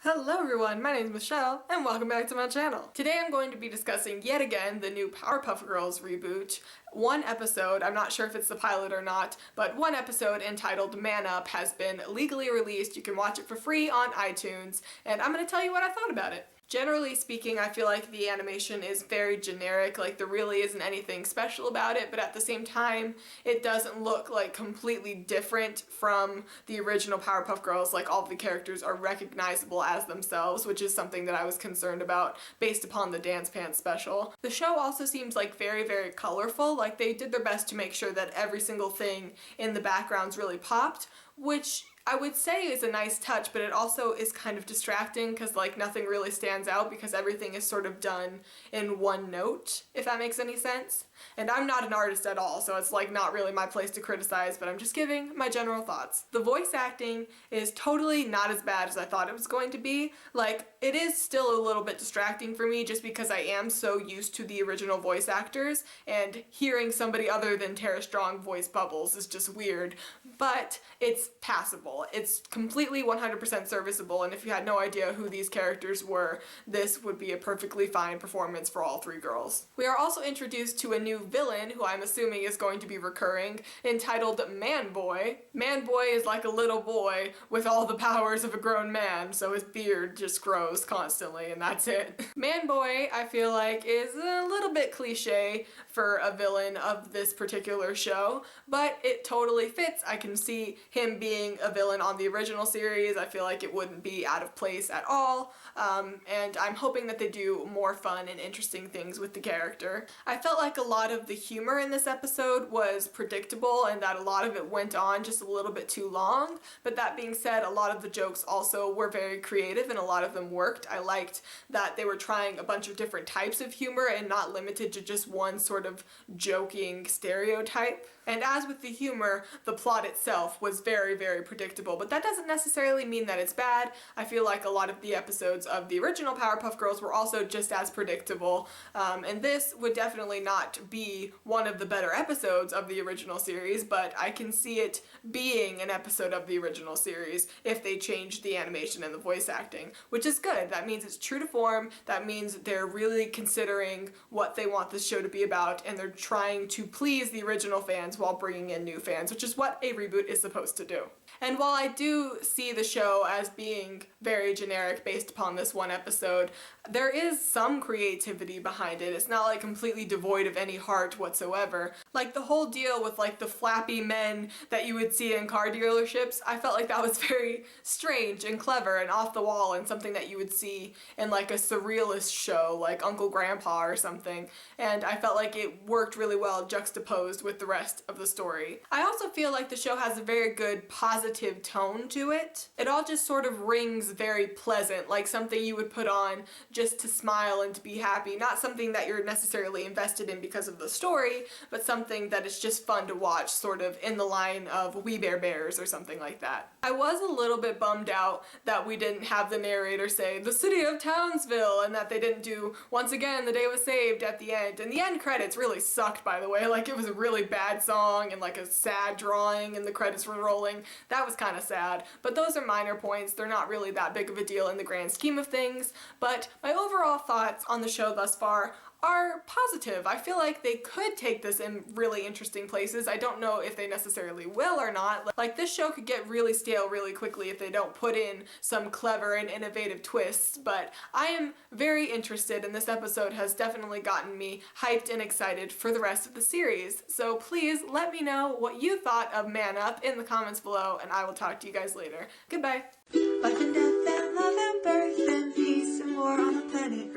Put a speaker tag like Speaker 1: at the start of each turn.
Speaker 1: Hello everyone, my name is Michelle, and welcome back to my channel. Today I'm going to be discussing yet again the new Powerpuff Girls reboot. One episode, I'm not sure if it's the pilot or not, but one episode entitled Man Up has been legally released. You can watch it for free on iTunes, and I'm going to tell you what I thought about it. Generally speaking, I feel like the animation is very generic, like there really isn't anything special about it, but at the same time, it doesn't look like completely different from the original Powerpuff Girls, like all of the characters are recognizable as themselves, which is something that I was concerned about based upon the Dance Pants special. The show also seems like very, very colorful, like they did their best to make sure that every single thing in the backgrounds really popped, which I would say is a nice touch, but it also is kind of distracting because like nothing really stands out because everything is sort of done in one note, if that makes any sense. And I'm not an artist at all, so it's like not really my place to criticize, but I'm just giving my general thoughts. The voice acting is totally not as bad as I thought it was going to be. Like, it is still a little bit distracting for me just because I am so used to the original voice actors, and hearing somebody other than Tara Strong voice Bubbles is just weird, but it's passable. It's completely 100% serviceable, and if you had no idea who these characters were, this would be a perfectly fine performance for all three girls. We are also introduced to a new villain, who I'm assuming is going to be recurring, entitled Man Boy. Man Boy is like a little boy with all the powers of a grown man, so his beard just grows constantly, and that's it. Man Boy, I feel like, is a little bit cliche for a villain of this particular show, but it totally fits. I can see him being a villain on the original series. I feel like it wouldn't be out of place at all, and I'm hoping that they do more fun and interesting things with the character. I felt like a lot of the humor in this episode was predictable and that a lot of it went on just a little bit too long, but that being said, a lot of the jokes also were very creative and a lot of them worked. I liked that they were trying a bunch of different types of humor and not limited to just one sort of joking stereotype. And as with the humor, the plot itself was very, very predictable, but that doesn't necessarily mean that it's bad. I feel like a lot of the episodes of the original Powerpuff Girls were also just as predictable, and this would definitely not be one of the better episodes of the original series, but I can see it being an episode of the original series if they changed the animation and the voice acting, which is good. That means it's true to form, that means they're really considering what they want this show to be about, and they're trying to please the original fans while bringing in new fans, which is what a reboot is supposed to do. And while I do see the show as being very generic based upon this one episode, there is some creativity behind it. It's not like completely devoid of any heart whatsoever. Like the whole deal with like the flappy men that you would see in car dealerships, I felt like that was very strange and clever and off the wall and something that you would see in like a surrealist show like Uncle Grandpa or something, and I felt like it worked really well juxtaposed with the rest of the story. I also feel like the show has a very good positive tone to it. It all just sort of rings very pleasant, like something you would put on just to smile and to be happy, not something that you're necessarily invested in because of the story, but something that is just fun to watch, sort of in the line of We Bare Bears or something like that. I was a little bit bummed out that we didn't have the narrator say, "The city of Townsville," and that they didn't do, "Once again, the day was saved" at the end. And the end credits really sucked, by the way. Like, it was a really bad song and like a sad drawing and the credits were rolling. That was kind of sad, but those are minor points. They're not really that big of a deal in the grand scheme of things, but my overall thoughts on the show thus far are positive. I feel like they could take this in really interesting places. I don't know if they necessarily will or not. Like, this show could get really stale really quickly if they don't put in some clever and innovative twists, but I am very interested, and this episode has definitely gotten me hyped and excited for the rest of the series. So please let me know what you thought of Man Up in the comments below, and I will talk to you guys later. Goodbye.
Speaker 2: Life and death and love and birth and peace and war on the planet